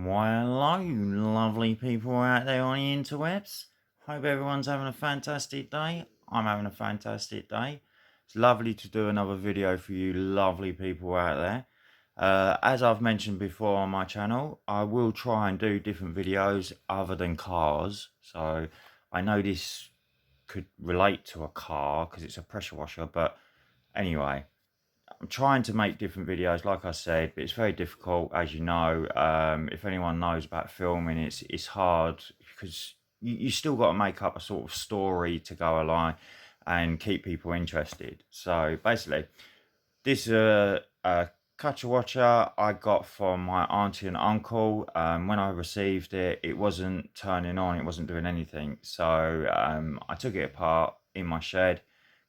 Well, hello, you lovely people out there on the interwebs. Hope everyone's having a fantastic day. I'm having a fantastic day. It's lovely to do another video for you lovely people out there. As I've mentioned before on my channel, I will try and do different videos other than cars. So I know this could relate to a car because it's a pressure washer, but anyway, I'm trying to make different videos, like I said, but it's very difficult, as you know. If anyone knows about filming, it's hard because you still got to make up a sort of story to go along and keep people interested. So basically, this is a Karcher watcher I got from my auntie and uncle. When I received it, it wasn't turning on, it wasn't doing anything. So I took it apart in my shed,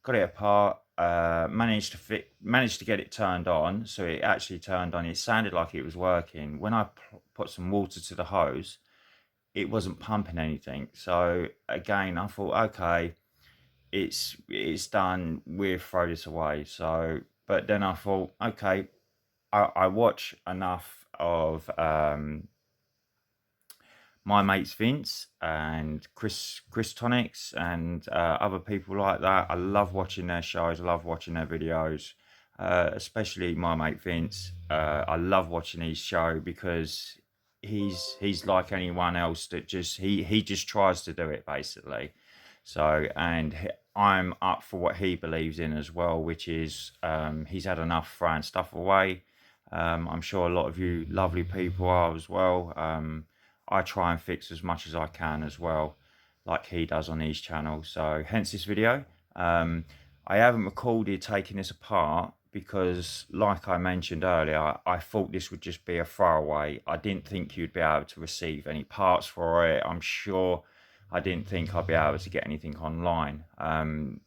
got it apart, managed to get it turned on. So it actually turned on. It sounded like it was working. When I put some water to the hose, it wasn't pumping anything. So again, I thought, okay, it's done. We'll throw this away. So, but then I thought, okay, I watch enough of my mates Vince and Chris Tonics and other people like that. I love watching their shows. I love watching their videos, especially my mate Vince. I love watching his show because he's like anyone else that he just tries to do it basically. So I'm up for what he believes in as well, which is he's had enough throwing stuff away. I'm sure a lot of you lovely people are as well. I try and fix as much as I can as well, like he does on his channel. So hence this video. I haven't recorded taking this apart because, like I mentioned earlier, I thought this would just be a throwaway. I didn't think you'd be able to receive any parts for it. I'm sure I didn't think I'd be able to get anything online.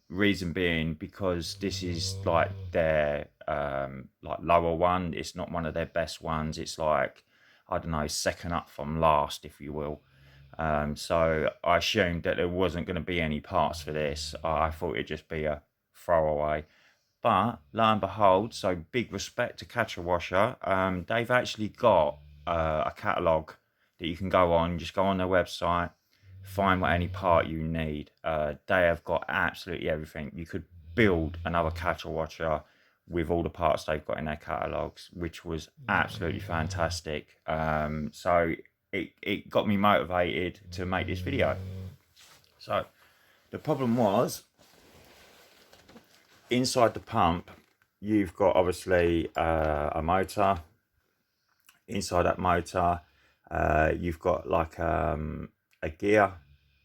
Reason being because this is like their like lower one. It's not one of their best ones. It's like, I don't know, second up from last, if you will. So I assumed that there wasn't going to be any parts for this. I thought it'd just be a throwaway. But lo and behold, so big respect to Karcher Washer. They've actually got a catalogue that you can go on. Just go on their website, find what any part you need. They have got absolutely everything. You could build another Karcher Washer with all the parts they've got in their catalogues, which was absolutely fantastic. So it got me motivated to make this video. So the problem was, inside the pump, you've got obviously a motor. Inside that motor, you've got like a gear.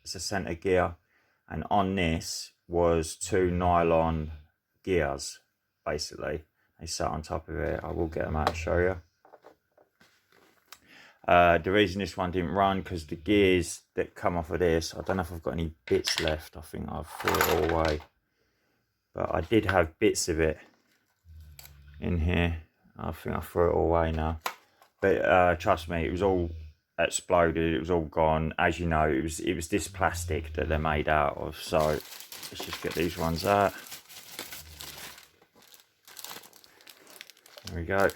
It's a center gear, and on this was two nylon gears. Basically, they sat on top of it. I will get them out and show you. The reason this one didn't run because the gears that come off of this, I don't know if I've got any bits left. I think I've threw it all away, but I did have bits of it in here. I think I threw it all away now, but trust me, it was all exploded. It was all gone. As you know, it was this plastic that they're made out of. So let's just get these ones out. There we go. You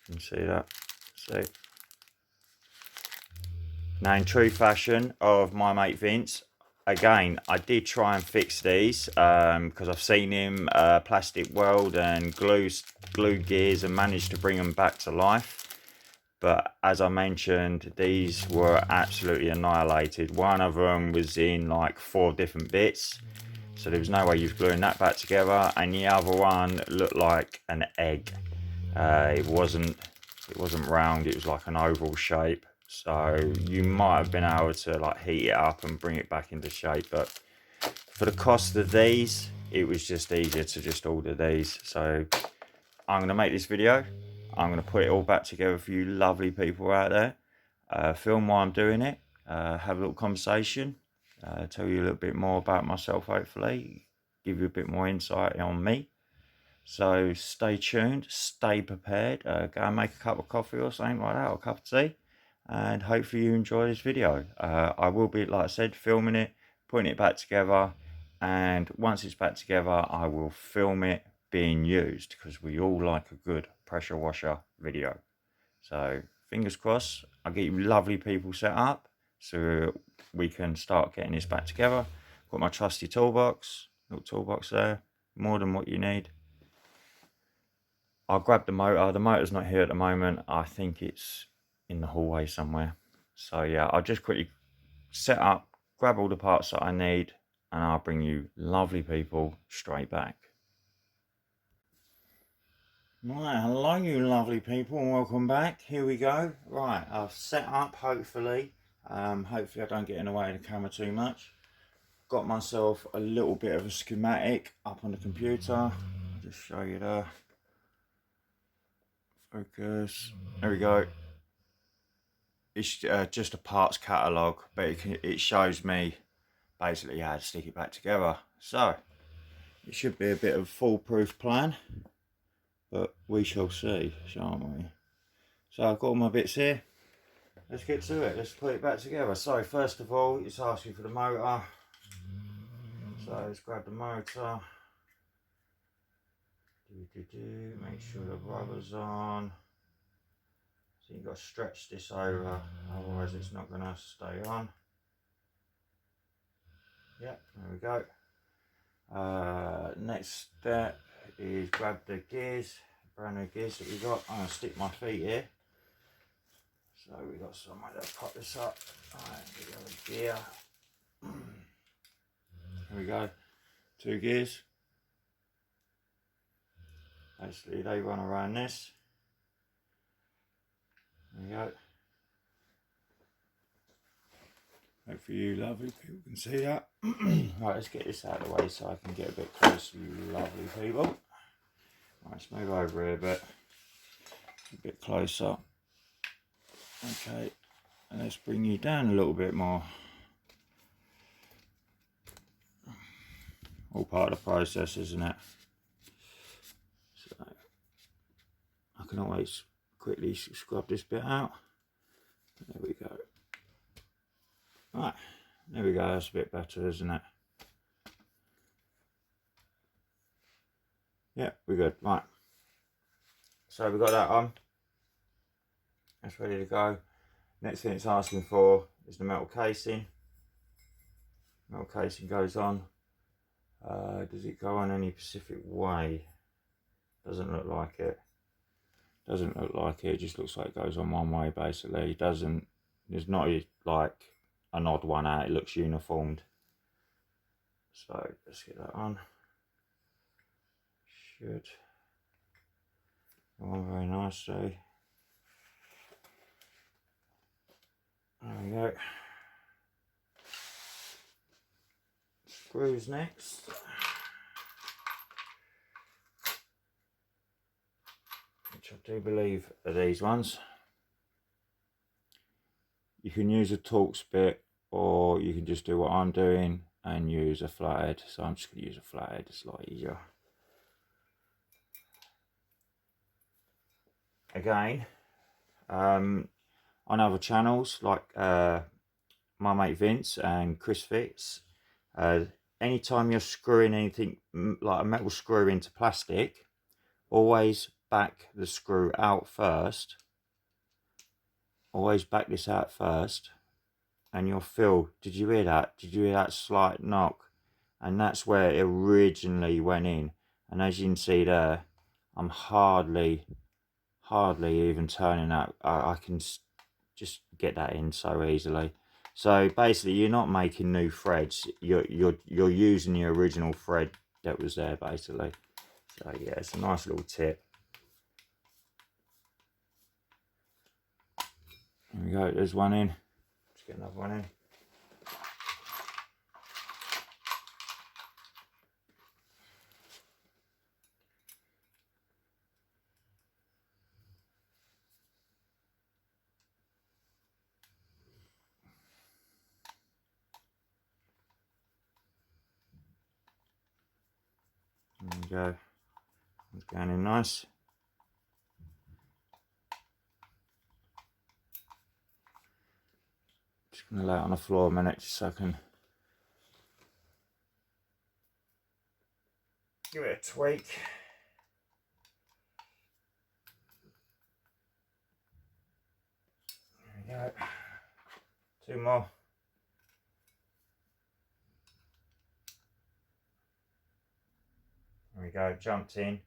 can see that. See. Now, in true fashion of my mate Vince, again, I did try and fix these because I've seen him plastic weld and glue gears and managed to bring them back to life. But as I mentioned, these were absolutely annihilated. One of them was in like 4 different bits, so there was no way you was gluing that back together. And the other one looked like an egg. It wasn't round. It was like an oval shape. So you might have been able to like heat it up and bring it back into shape, but for the cost of these, it was just easier to just order these. So I'm going to make this video. I'm going to put it all back together for you lovely people out there. Film while I'm doing it. Have a little conversation. Tell you a little bit more about myself, hopefully. Give you a bit more insight on me. So stay tuned, stay prepared. Go and make a cup of coffee or something like that, or a cup of tea. And hopefully you enjoy this video. I will be, like I said, filming it, putting it back together. And once it's back together, I will film it being used, because we all like a good pressure washer video. So fingers crossed, I'll get you lovely people set up so we can start getting this back together. Got my trusty toolbox, little toolbox there, more than what you need. I'll grab the motor. The motor's not here at the moment. I think it's in the hallway somewhere. So yeah, I'll just quickly set up, grab all the parts that I need, and I'll bring you lovely people straight back. Right, hello you lovely people and welcome back. Here we go. Right, I've set up, hopefully. Hopefully I don't get in the way of the camera too much. Got myself a little bit of a schematic up on the computer. I'll just show you there. Focus. There we go. It's just a parts catalogue, but it shows me basically how to stick it back together. So, it should be a bit of a foolproof plan, but we shall see, shan't we? So I've got all my bits here. Let's get to it. Let's put it back together. So first of all, it's asking for the motor. So let's grab the motor. Make sure the rubber's on. So you've got to stretch this over, otherwise it's not going to stay on. Yep, there we go. Next step is grab the gears, brand new gears that we got. I'm going to stick my feet here. So we got somewhere to pop this up. Alright, get the other gear. Here we go. 2 gears. Basically they run around this. There we go. Hopefully you lovely people can see that. Right, let's get this out of the way so I can get a bit closer to you lovely people. Right, let's move over here a bit closer. Okay, and let's bring you down a little bit more. All part of the process, isn't it? So I can always quickly scrub this bit out. There we go. Right, there we go. That's a bit better, isn't it? Yeah, we're good. Right. So we've got that on. That's ready to go. Next thing it's asking for is the metal casing. Metal casing goes on. Does it go on any specific way? Doesn't look like it. Doesn't look like it. It just looks like it goes on one way basically. It doesn't. There's not like an odd one out. It looks uniformed. So let's get that on. Should go on very nicely. There we go. Screws next. Which I do believe are these ones. You can use a Torx bit or you can just do what I'm doing and use a flathead. So I'm just going to use a flathead, it's a lot easier. Again, on other channels like my mate Vince and Chris Fitz, anytime you're screwing anything like a metal screw into plastic, always back the screw out first. Always back this out first, and you'll feel, did you hear that? Did you hear that slight knock? And that's where it originally went in. And as you can see there, I'm hardly even turning that. I can just get that in so easily. So basically you're not making new threads, you're using the original thread that was there basically. So yeah, it's a nice little tip. There we go, there's one in. Let's get another one in. There we go. It's going in nice. Just going to lay it on the floor a minute just so I can give it a tweak. 2 more. There we go, jumped in.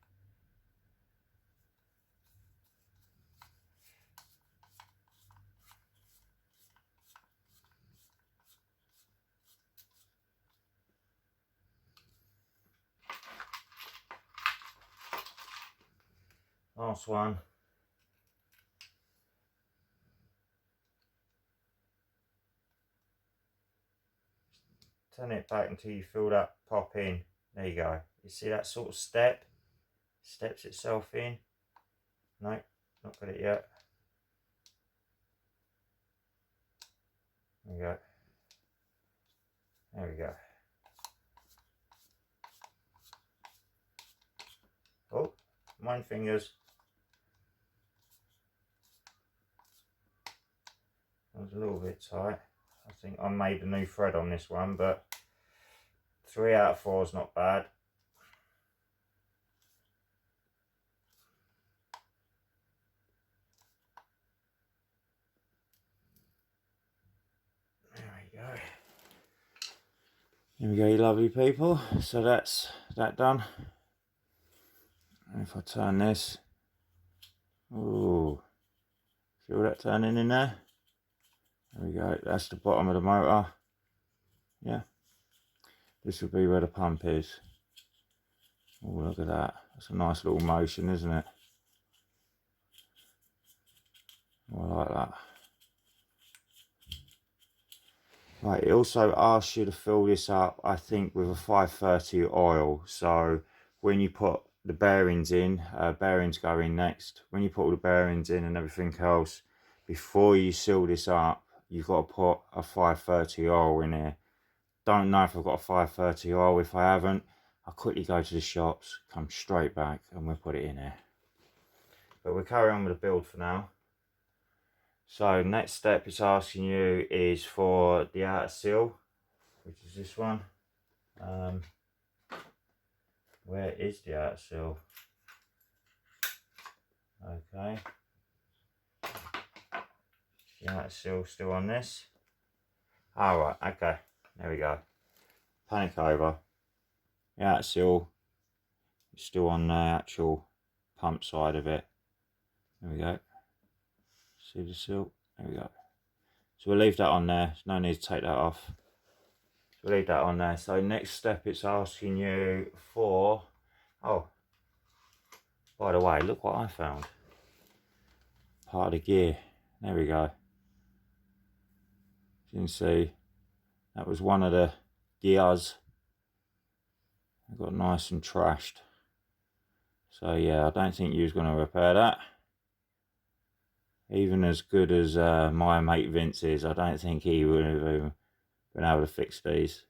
Last one. Turn it back until you feel that pop in. There you go. You see that sort of step? Steps itself in. No, not got it yet. There we go. There we go. Oh, mine fingers. That was a little bit tight. I think I made a new thread on this one, but 3 out of 4 is not bad. There we go. Here we go, you lovely people. So that's that done. And if I turn this, ooh, feel that turning in there? There we go, that's the bottom of the motor. Yeah, this will be where the pump is. Oh, look at that. That's a nice little motion, isn't it? Oh, I like that. Right, it also asks you to fill this up, I think, with a 530 oil. So when you put the bearings in, bearings go in next. When you put all the bearings in and everything else, before you seal this up, you've got to put a 530 oil in here. Don't know if I've got a 530 oil. If I haven't, I'll quickly go to the shops, come straight back, and we'll put it in here. But we'll carry on with the build for now. So next step it's asking you is for the outer seal, which is this one. Where is the outer seal? Okay. The outer seal still on this. Alright, okay. There we go. Panic over. The outer seal is still on the actual pump side of it. There we go. See the seal? There we go. So we'll leave that on there. There's no need to take that off. So we'll leave that on there. So next step it's asking you for... Oh, by the way, look what I found. Part of the gear. There we go. As you can see, that was one of the gears. It got nice and trashed. So yeah, I don't think you was going to repair that. Even as good as my mate Vince is, I don't think he would have even been able to fix these.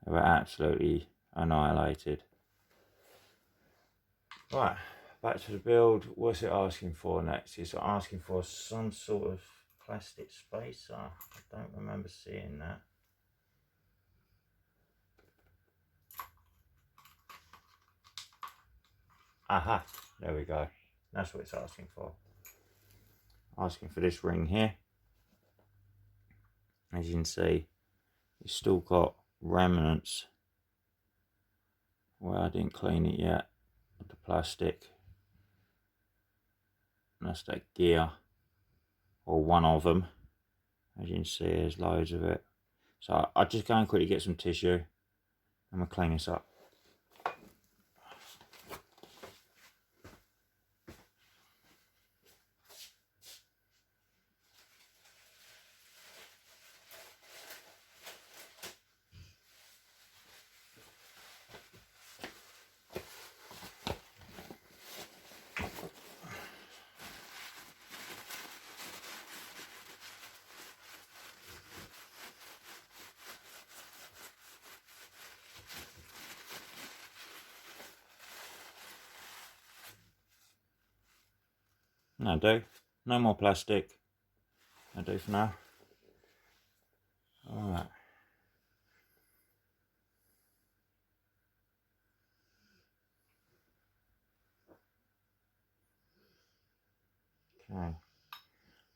They were absolutely annihilated. Right, back to the build. What's it asking for next? It's asking for some sort of plastic spacer. I don't remember seeing that. Aha, there we go. That's what it's asking for. Asking for this ring here. As you can see, it's still got remnants where I didn't clean it yet with the plastic. And that's that gear, or one of them. As you can see, there's loads of it. So I'll just go and quickly get some tissue and we'll clean this up. That'll do. No more plastic. That'll do for now. Alright. Okay.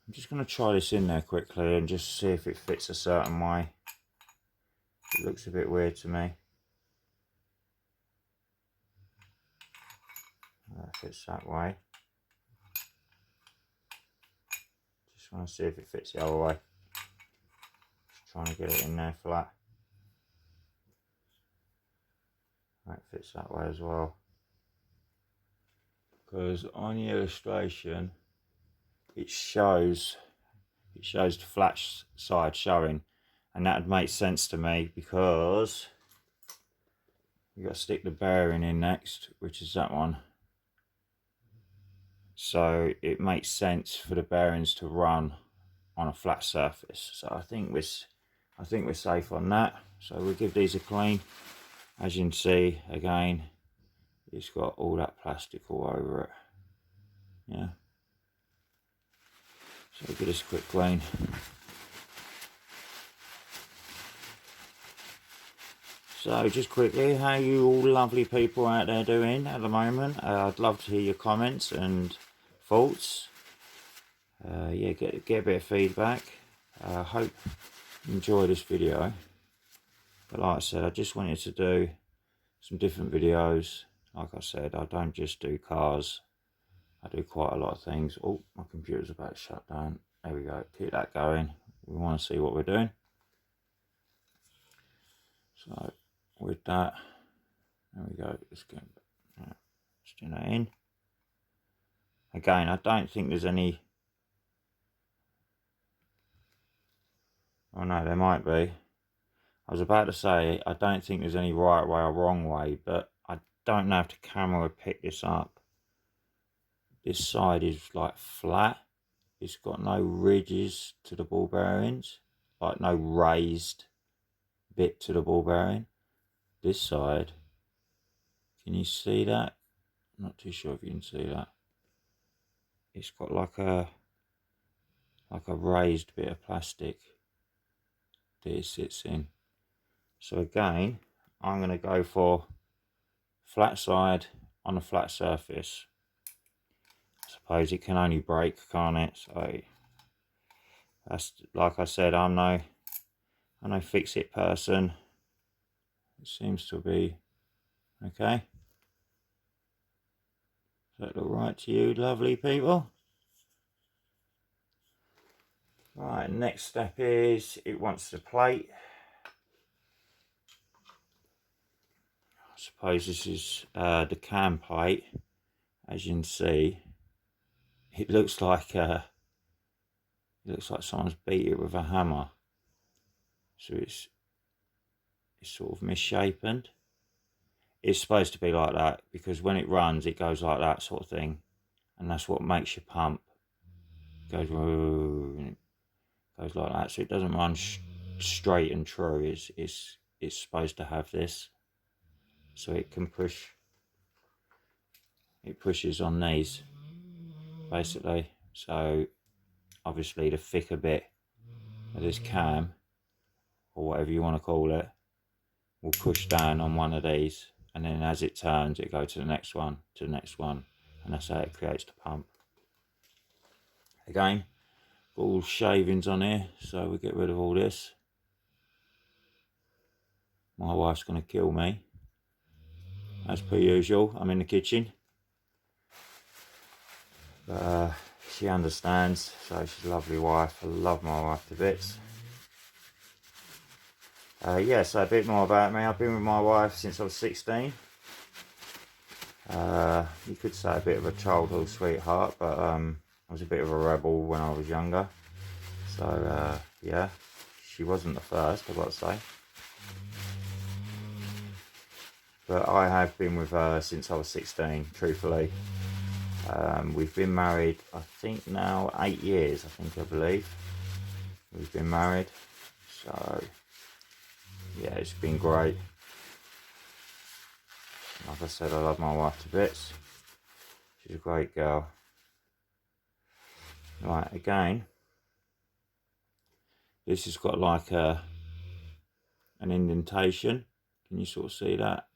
I'm just going to try this in there quickly and just see if it fits a certain way. It looks a bit weird to me. That fits that way. Just want to see if it fits the other way. Just trying to get it in there flat. That fits that way as well. Because on the illustration, it shows the flat side showing, and that would make sense to me because you got to stick the bearing in next, which is that one. So it makes sense for the bearings to run on a flat surface. So I think we're safe on that. So we'll give these a clean. As you can see, again, it's got all that plastic all over it. Yeah. So we'll give this a quick clean. So just quickly, how you all lovely people out there doing at the moment? I'd love to hear your comments and thoughts. Yeah, get a bit of feedback. Hope you enjoy this video. But like I said, I just wanted to do some different videos. Like I said, I don't just do cars. I do quite a lot of things. Oh, my computer's about to shut down. There we go. Keep that going. We want to see what we're doing. So with that, there we go. Let's do that in. Again, I don't think there's any. Oh no, there might be. I was about to say, I don't think there's any right way or wrong way, but I don't know if the camera would pick this up. This side is like flat. It's got no ridges to the ball bearings, like no raised bit to the ball bearing. This side, can you see that? I'm not too sure if you can see that. It's got like a raised bit of plastic that it sits in. So again, I'm going to go for flat side on a flat surface. I suppose it can only break, can't it? So that's, like I said, I'm no fix-it person. It seems to be okay. Does that look right to you, lovely people? Right, next step is it wants the plate. I suppose this is the cam plate. As you can see, it looks like someone's beat it with a hammer. So it's sort of misshapen. It's supposed to be like that because when it runs, it goes like that sort of thing, and that's what makes your pump. It goes and it goes like that, so it doesn't run straight and true. It's supposed to have this, so it can push. It pushes on these basically. So obviously the thicker bit of this cam, or whatever you want to call it, will push down on one of these, and then as it turns, it goes to the next one, to the next one, and that's how it creates the pump. Again, got all shavings on here, so we get rid of all this. My wife's going to kill me, as per usual. I'm in the kitchen, but she understands, so she's a lovely wife. I love my wife to bits. Yeah, so a bit more about me. I've been with my wife since I was 16. You could say a bit of a childhood sweetheart, but I was a bit of a rebel when I was younger. So yeah, she wasn't the first, I've got to say. But I have been with her since I was 16, truthfully. We've been married, I think now 8 years, I believe. We've been married. So yeah, it's been great. Like I said, I love my wife to bits. She's a great girl. Right, again, this has got like an indentation. Can you sort of see that?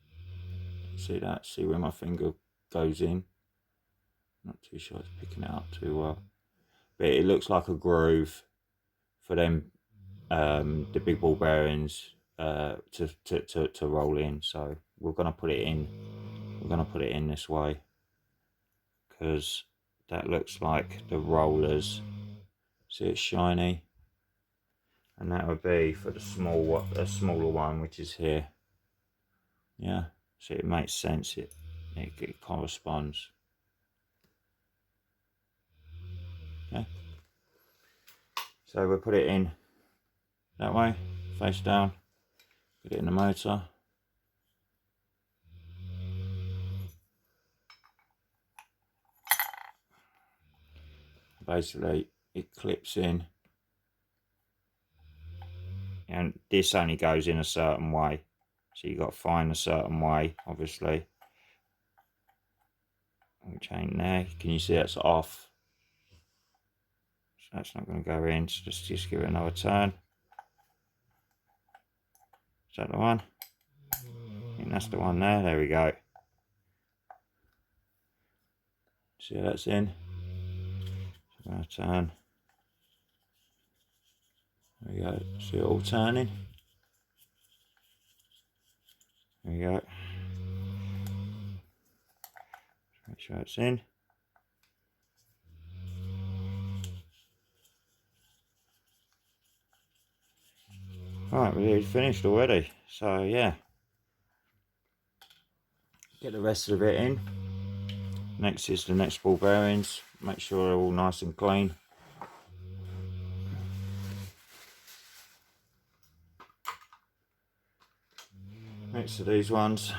See that? See where my finger goes in? Not too sure it's picking it up too well. but it looks like a groove for them, the big ball bearings to roll in. So we're gonna put it in. We're gonna put it in this way because that looks like the rollers. See, it's shiny, and that would be for the smaller one, which is here. Yeah, so it makes sense. It corresponds. Okay, so we'll put it in that way, face down. Put it in the motor. Basically, it clips in, and this only goes in a certain way, so you've got to find a certain way, obviously, which ain't there. Can you see that's off? So that's not going to go in. So just give it another turn. Is that the one? I think that's the one there. There we go. See how that's in? So I'm going to turn. There we go. See it all turning? There we go. Make sure it's in. Right, we're finished already. So yeah, get the rest of it in. Next is the next ball bearings. Make sure they're all nice and clean. Next to these ones.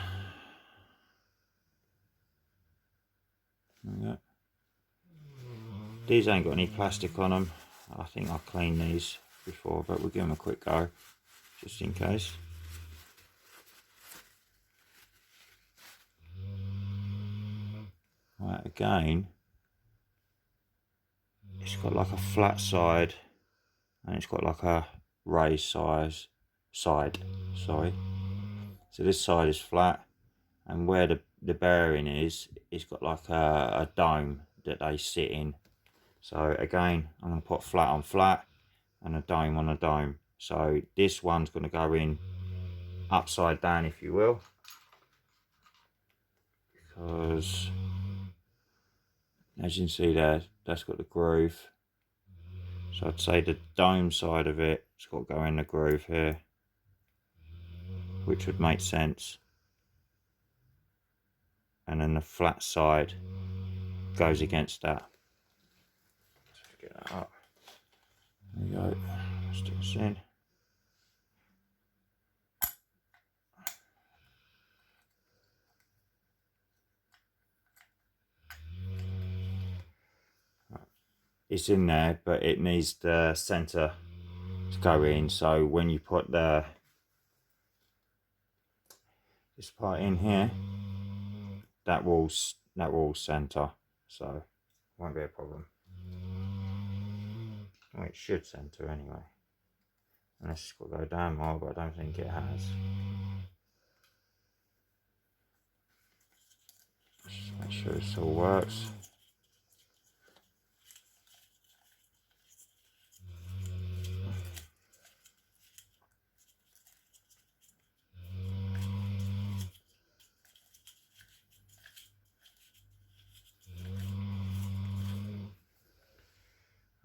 There we go. These ain't got any plastic on them. I think I cleaned these before, but we'll give them a quick go, just in case. Right, again, it's got like a flat side, and it's got like a raised side. Sorry. So this side is flat, and where the bearing is, it's got like a dome that they sit in. So again, I'm going to put flat on flat and a dome on a dome. So this one's going to go in upside down, if you will, because as you can see there, that's got the groove. So I'd say the dome side of it, it's got to go in the groove here, which would make sense. And then the flat side goes against that. Let's get that up. There we go. Stick this in. It's in there, but it needs the center to go in. So when you put this part in here, that will center. So it won't be a problem. Well, it should center anyway. Unless it's got to go down more, but I don't think it has. Just make sure this all works.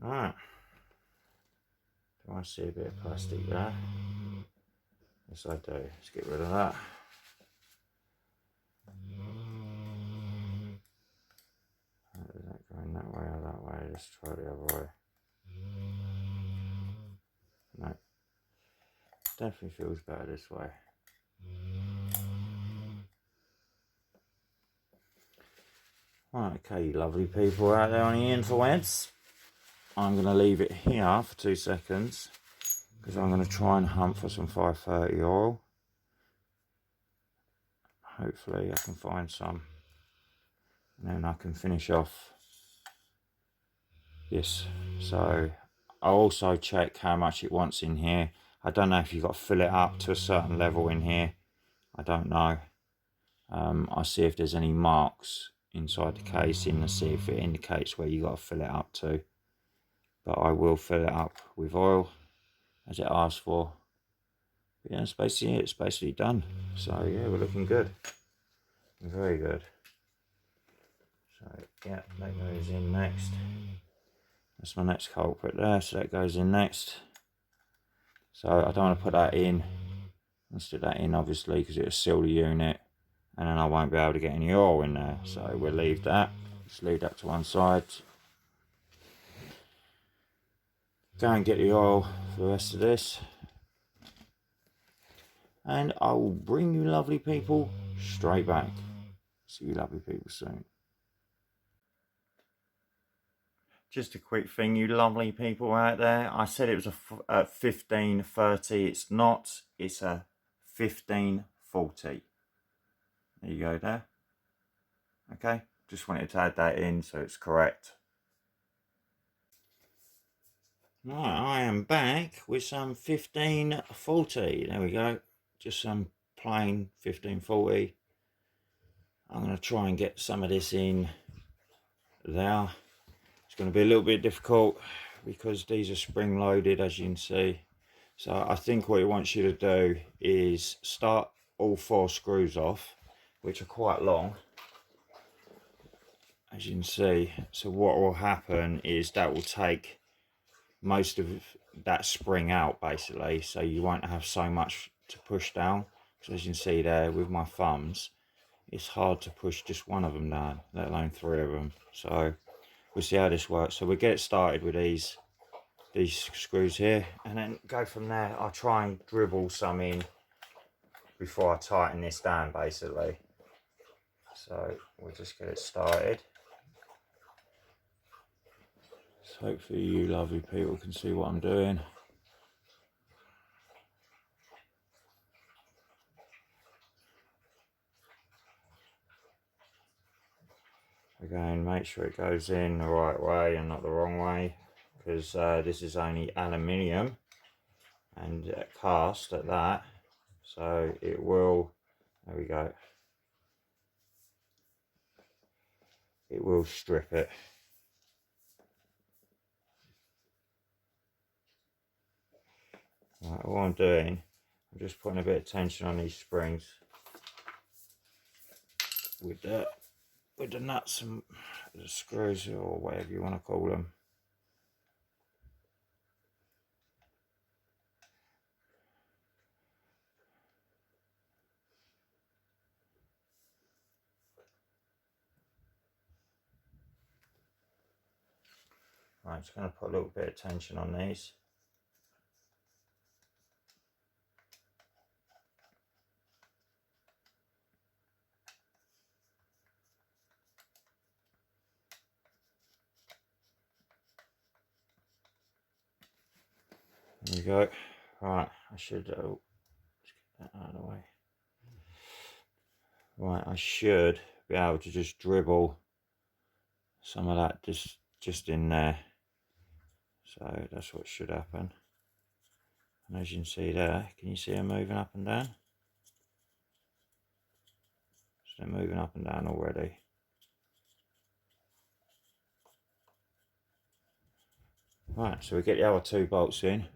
Alright. Do I see a bit of plastic there? Yes, I do. Let's get rid of that. Is that going that way or that way? Let's try the other way. No. Definitely feels better this way. Right, okay, you lovely people out there on the interwebs. I'm going to leave it here for 2 seconds because I'm going to try and hunt for some 530 oil. Hopefully I can find some, and then I can finish off this. So I'll also check how much it wants in here. I don't know if you've got to fill it up to a certain level in here. I don't know. I'll see if there's any marks inside the casing and see if it indicates where you got to fill it up to. but I will fill it up with oil as it asks for. But yeah, it's basically it. It's basically done. So yeah, we're looking good. Very good. So yeah, that goes in next. That's my next culprit there, so that goes in next. So I don't want to put that in. Let's do that in obviously because it'll seal the unit and then I won't be able to get any oil in there. So we'll leave that. Just leave that to one side. Go and get the oil for the rest of this. And I will bring you lovely people straight back. See you lovely people soon. Just a quick thing, you lovely people out there. I said it was a 1530. It's not. It's a 1540. There you go there. Okay. Just wanted to add that in so it's correct. Right, I am back with some 1540. There we go. Just some plain 1540. I'm going to try and get some of this in there. It's going to be a little bit difficult because these are spring loaded, as you can see. So I think what it wants you to do is start all 4 screws off, which are quite long, as you can see. So what will happen is that will take most of that spring out basically, so you won't have so much to push down. So as you can see there with my thumbs, it's hard to push just one of them down, let alone 3 of them. So we'll see how this works. So we'll get started with these screws here and then go from there. I'll try and dribble some in before I tighten this down basically. So we'll just get it started. So hopefully you lovely people can see what I'm doing. Again, make sure it goes in the right way and not the wrong way, because this is only aluminium and cast at that, so it will, there we go, it will strip it. Right, all I'm doing, I'm just putting a bit of tension on these springs with the nuts and the screws, or whatever you want to call them. Right, I'm just going to put a little bit of tension on these. There we go. Right, I should, let's get that out of the way. Right, I should be able to just dribble some of that just in there. So that's what should happen. And as you can see there, can you see them moving up and down? So they're moving up and down already. Right, so we get the other 2 bolts in.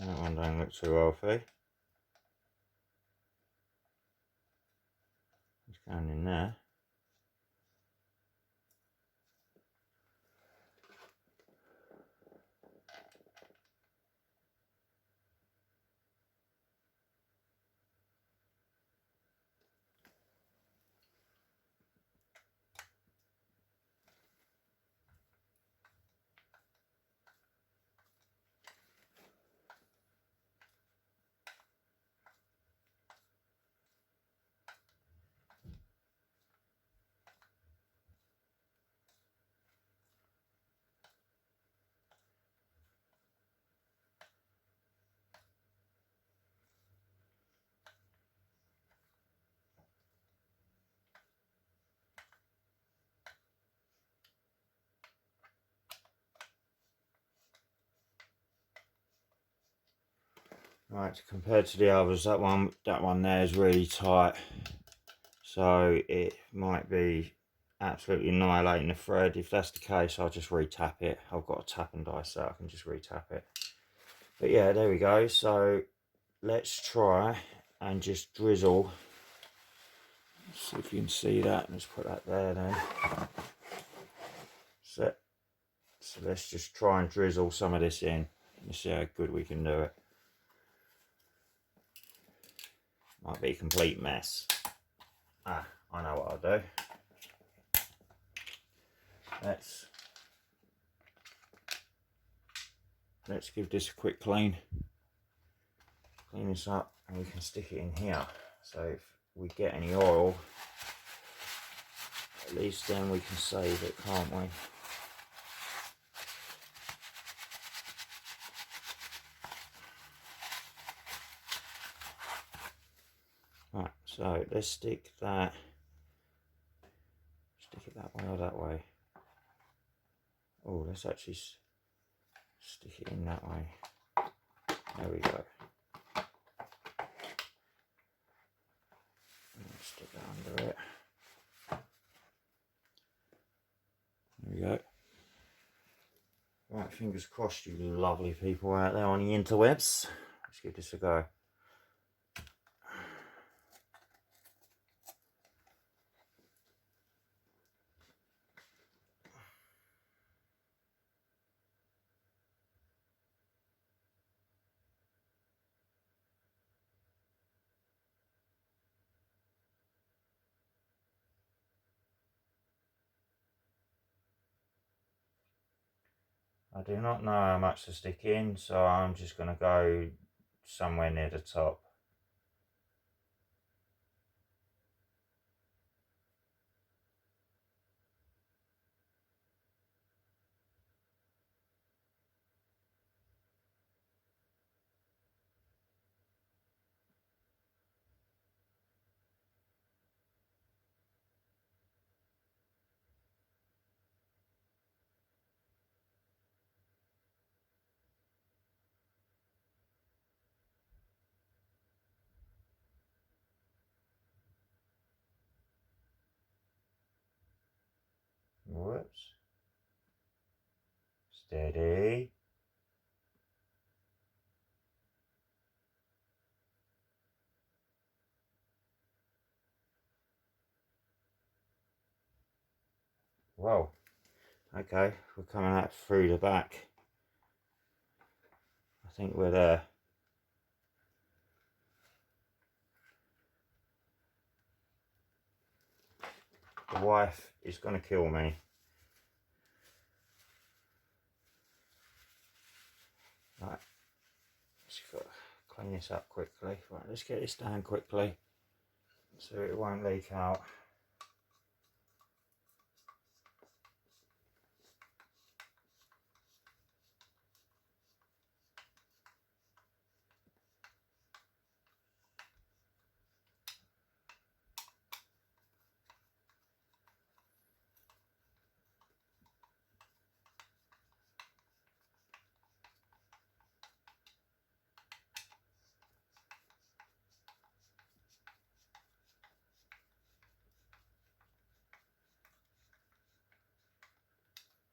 That one don't look too healthy. It's going in there. Right, compared to the others, that one there is really tight, so it might be absolutely annihilating the thread. If that's the case, I'll just re-tap it. I've got a tap and die set, I can just re-tap it. But yeah, there we go. So let's try and just drizzle. See if you can see that. Let's put that there then. So let's just try and drizzle some of this in. Let's see how good we can do it. Might be a complete mess. I know what I'll do. Let's give this a quick clean. Clean this up and we can stick it in here. So if we get any oil, at least then we can save it, can't we? Right, so let's stick it that way or that way. Oh, let's actually stick it in that way. There we go. Stick that under it. There we go. Right, fingers crossed, you lovely people out there on the interwebs. Let's give this a go. I do not know how much to stick in, so I'm just going to go somewhere near the top. Whoops. Steady. Whoa. Okay, we're coming out through the back. I think we're there. The wife is going to kill me. Right, just got to clean this up quickly. Right, let's get this down quickly so it won't leak out.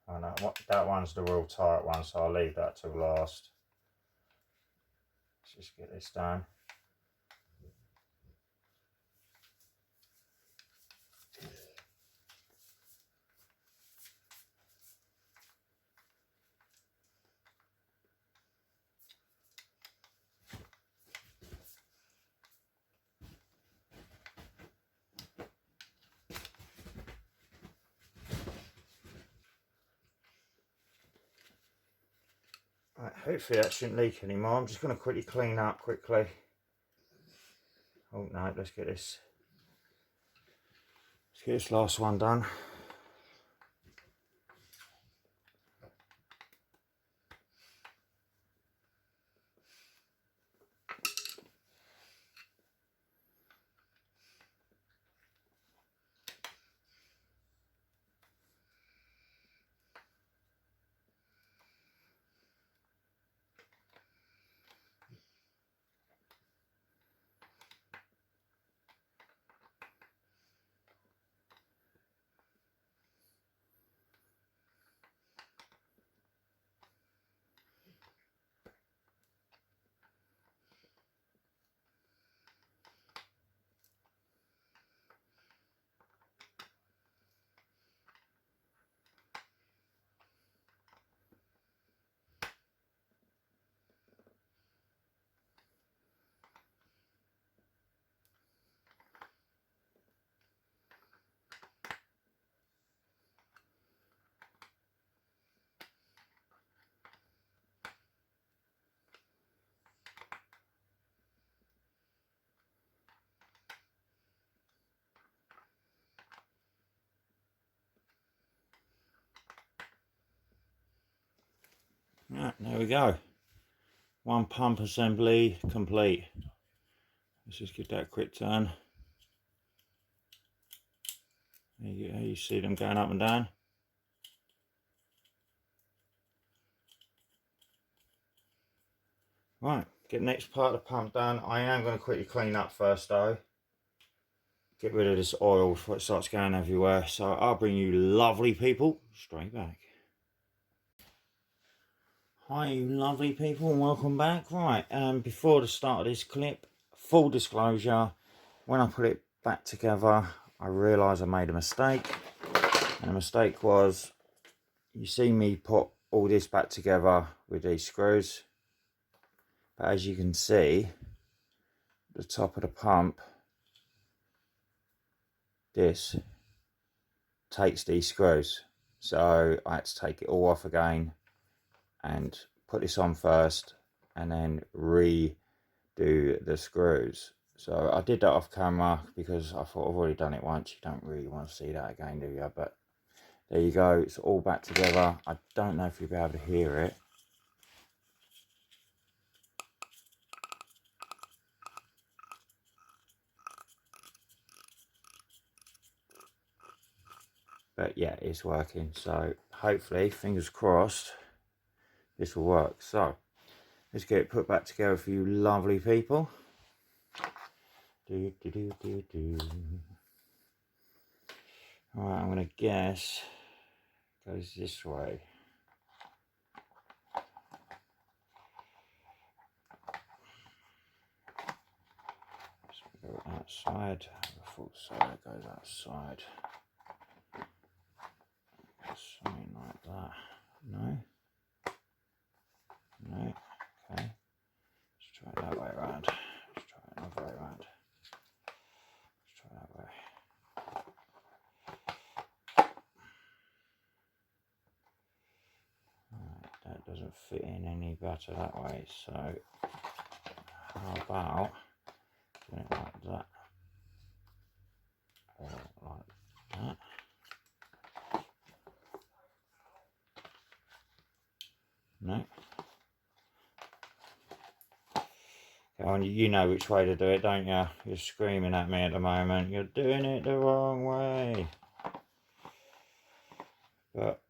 Oh no, that one's the real tight one, so I'll leave that till last. Let's just get this done. Right, hopefully that shouldn't leak anymore. I'm just going to quickly clean up quickly. Oh no, let's get this last one done. there we go. One pump assembly complete. Let's just give that a quick turn. There you go, you see them going up and down. Right, get the next part of the pump done. I am going to quickly clean up first though. Get rid of this oil before it starts going everywhere. So I'll bring you lovely people straight back. Hi you lovely people and welcome back. Right, before the start of this clip, full disclosure, when I put it back together I realised I made a mistake, and the mistake was, you see me put all this back together with these screws, but as you can see the top of the pump, this takes these screws, so I had to take it all off again and put this on first and then redo the screws. So I did that off camera because I thought I've already done it once, you don't really want to see that again, do you? But there you go, it's all back together. I don't know if you'll be able to hear it. But yeah, it's working, so hopefully, fingers crossed, this will work. So let's get it put back together for you lovely people. Alright, I'm gonna guess it goes this way. So we go outside, the full side goes outside. Something like that. No? No? Okay. Let's try it that way around. Let's try it another way around. Let's try that way. Right, that doesn't fit in any better that way, so how about doing it like that? Or like that. No. Come on, you know which way to do it, don't you? You're screaming at me at the moment. You're doing it the wrong way. But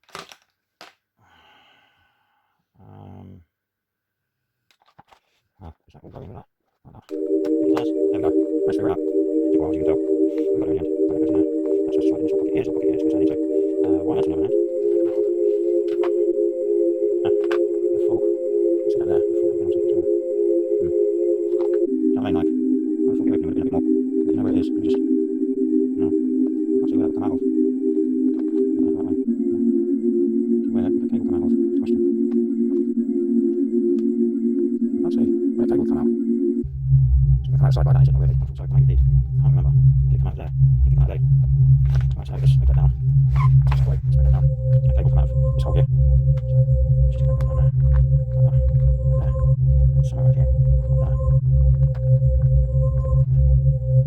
is that all going with that? It does. There we go. Let's figure it out. Take a while, as you can tell. We've got it in the end. Right, it goes in there. Let's just try this. I'll pocket ears, which I need to. Right, that's another hand. Side by that, is it not really? Sorry, maybe it did. I can't remember. Did it come out there? Did it come out there? Right, so just make that down. Just wait, let's make that down. And the cable come out of this hole here. So just check that down there. Like that. There. And somewhere right here. Like that.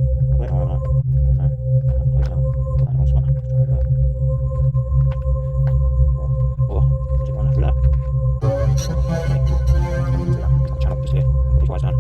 A bit higher like that. No. Close down. Put that in the wrong spot. Just try over there. Or is it going through that? Okay. Through that. Got the channel just here. Put these wires down.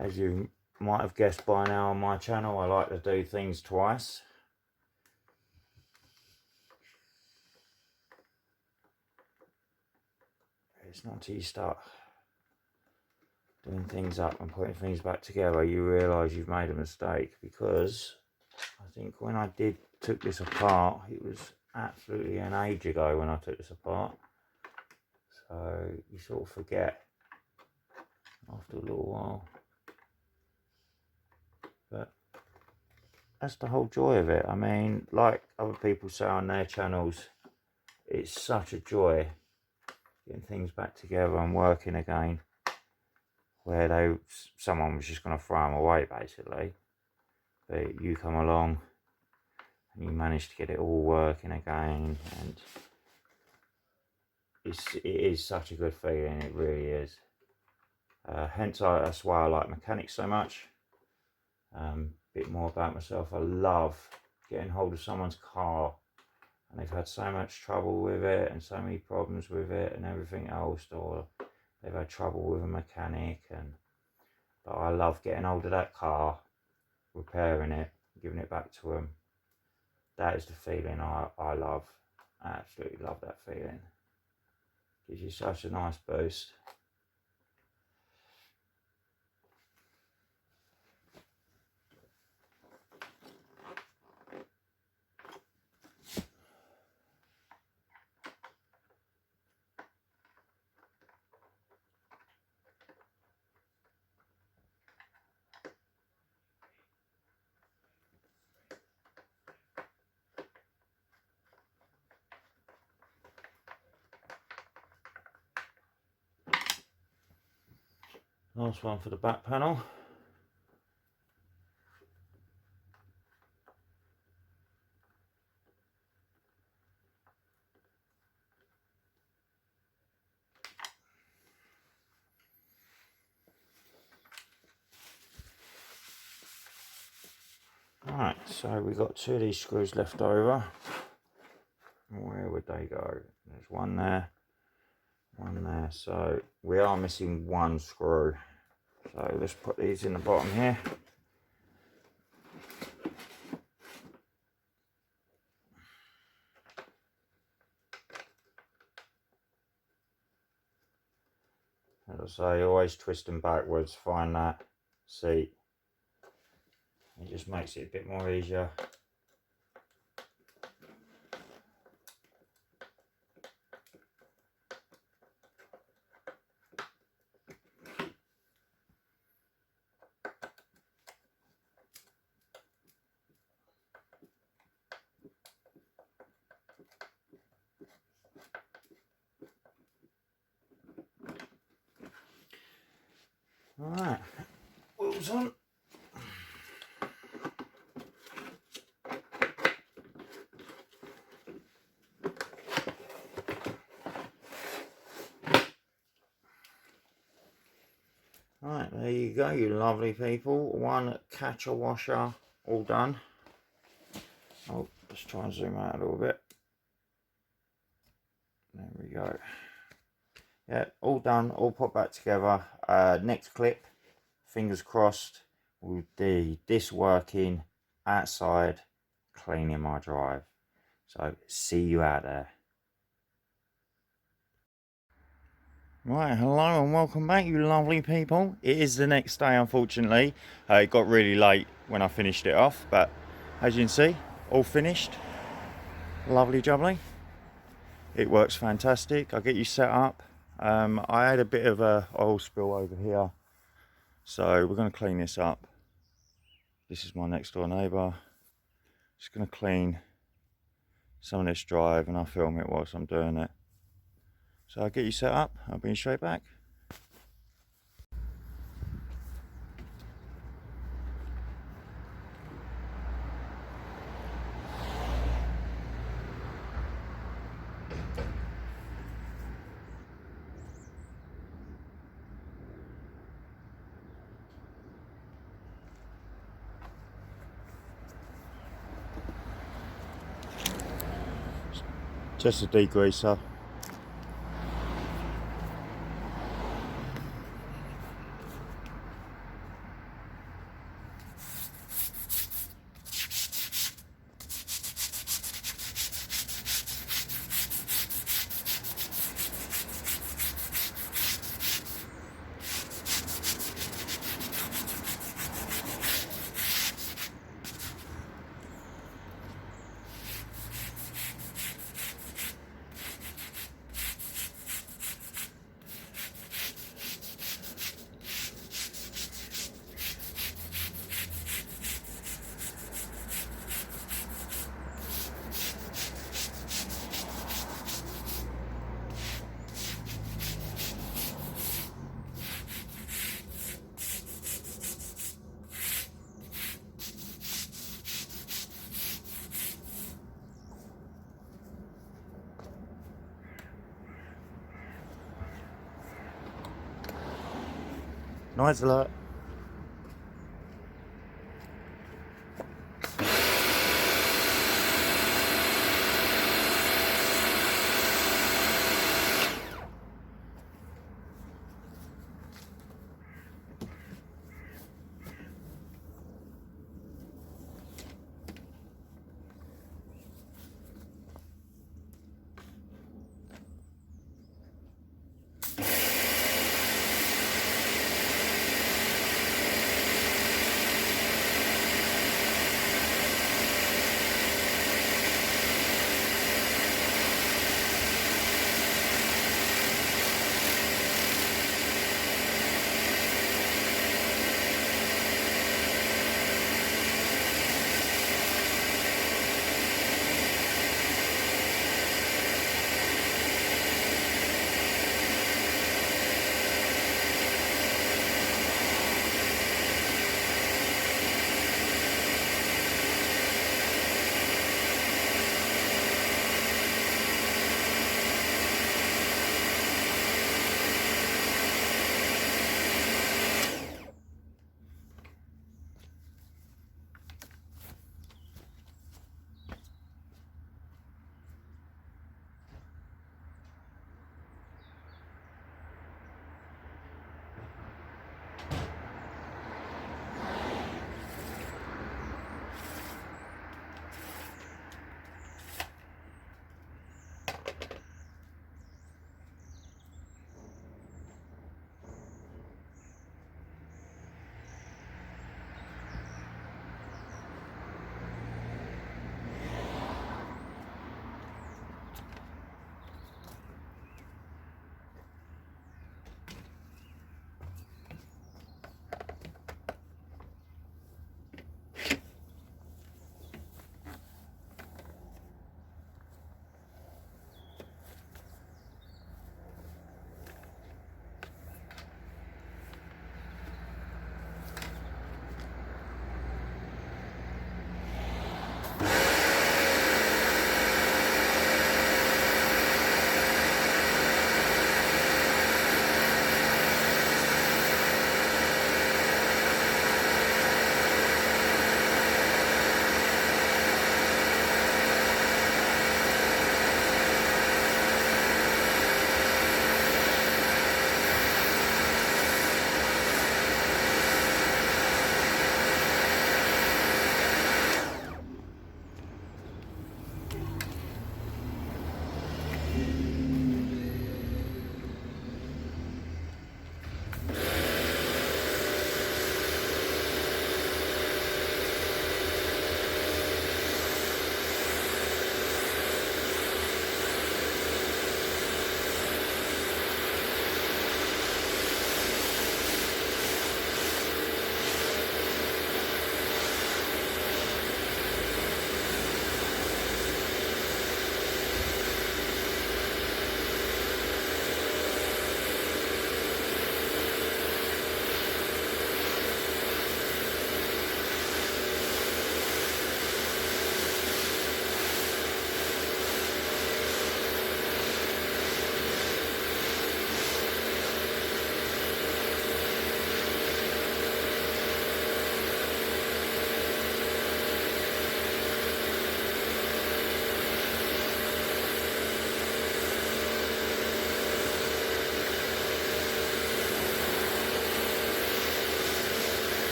As you might have guessed by now on my channel, I like to do things twice. It's not until you start doing things up and putting things back together you realise you've made a mistake, because I think when I took this apart, it was absolutely an age ago when I took this apart, so you sort of forget after a little while. But that's the whole joy of it. I mean, like other people say on their channels, it's such a joy getting things back together and working again, where someone was just going to throw them away basically, but you come along and you manage to get it all working again, and it is such a good feeling. It really is. Hence that's why I like mechanics so much. Bit more about myself. I love getting hold of someone's car and they've had so much trouble with it and so many problems with it and everything else, or they've had trouble with a mechanic, but I love getting hold of that car, repairing it, giving it back to them. That is the feeling I love. I absolutely love that feeling. Gives you such a nice boost. Last one for the back panel. Right, so we've got 2 of these screws left over. Where would they go? There's one there, so we are missing 1 screw. So let's put these in the bottom here. As I say, always twist them backwards, find that seat. It just makes it a bit more easier. Alright, wheels on. Right, there you go, you lovely people. 1 Karcher washer, all done. Oh, let's try and zoom out a little bit. There we go. Yeah, all done, all put back together. Next clip, fingers crossed, will be this working outside, cleaning my drive. So, see you out there. Right, hello and welcome back, you lovely people. It is the next day, unfortunately. It got really late when I finished it off, but as you can see, all finished. Lovely jubbly. It works fantastic. I'll get you set up. I had a bit of a oil spill over here, so we're going to clean this up. This is my next door neighbour. Just going to clean some of this drive and I'll film it whilst I'm doing it. So I'll get you set up, I'll be straight back. Just a degreaser. Noise alert.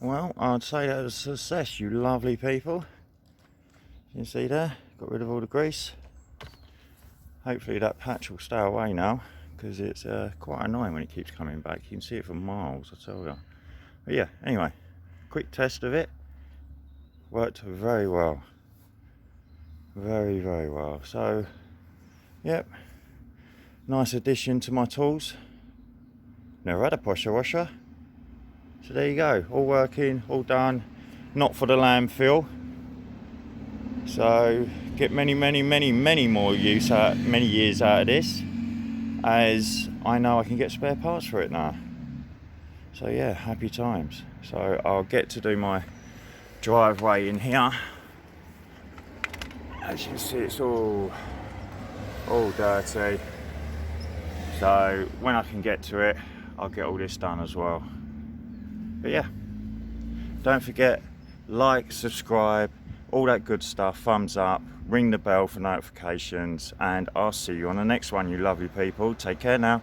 Well, I'd say that was a success, you lovely people. You can see there, got rid of all the grease. Hopefully that patch will stay away now, because it's quite annoying when it keeps coming back. You can see it for miles, I tell you. But yeah, anyway, quick test of it. Worked very well. Very, very well. So, yep, nice addition to my tools. Never had a pressure washer. So there you go, all working, all done. Not for the landfill. So get many more years out of this, as I know I can get spare parts for it now. So yeah, happy times. So I'll get to do my driveway in here. As you can see, it's all dirty. So when I can get to it, I'll get all this done as well. But yeah, don't forget, like, subscribe, all that good stuff, thumbs up, ring the bell for notifications, and I'll see you on the next one, you lovely people. Take care now.